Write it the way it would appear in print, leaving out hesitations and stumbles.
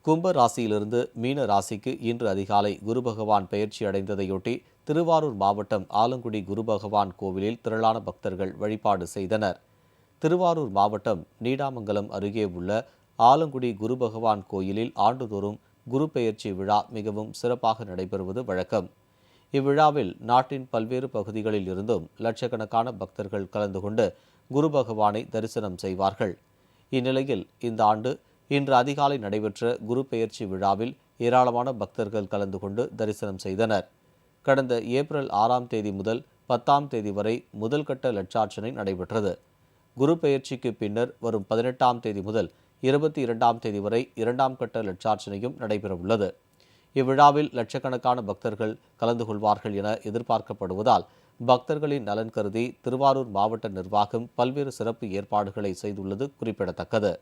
கும்ப ராசியிலிருந்து மீன ராசிக்கு இன்று அதிகாலை குரு பகவான் பெயர்ச்சி அடைந்ததையொட்டி திருவாரூர் மாவட்டம் ஆலங்குடி குரு பகவான் கோவிலில் திரளான பக்தர்கள் வழிபாடு செய்தனர். திருவாரூர் மாவட்டம் நீடாமங்கலம் அருகே உள்ள ஆலங்குடி குரு பகவான் கோயிலில் ஆண்டுதோறும் குரு பெயர்ச்சி விழா மிகவும் சிறப்பாக நடைபெறுவது வழக்கம். இவ்விழாவில் நாட்டின் பல்வேறு பகுதிகளில் இருந்தும் லட்சக்கணக்கான பக்தர்கள் கலந்து கொண்டு குரு பகவானை தரிசனம் செய்வார்கள். இந்நிலையில் இந்த ஆண்டு இன்று அதிகாலை நடைபெற்ற குரு பெயர்ச்சி விழாவில் ஏராளமான பக்தர்கள் கலந்து கொண்டு தரிசனம் செய்தனர். கடந்த ஏப்ரல் 6ஆம் தேதி முதல் 10ஆம் தேதி வரை முதல் கட்ட லட்சார்ச்சனை நடைபெற்றது. குரு பெயர்ச்சிக்கு பின்னர் வரும் 18ஆம் தேதி முதல் 22ஆம் தேதி வரை 2ஆம் கட்ட லட்சார்ச்சனையும் நடைபெறவுள்ளது. இவ்விழாவில் லட்சக்கணக்கான பக்தர்கள் கலந்து கொள்வார்கள் என எதிர்பார்க்கப்படுவதால் பக்தர்களின் நலன் கருதி திருவாரூர் மாவட்ட நிர்வாகம் பல்வேறு சிறப்பு ஏற்பாடுகளை செய்துள்ளது குறிப்பிடத்தக்கது.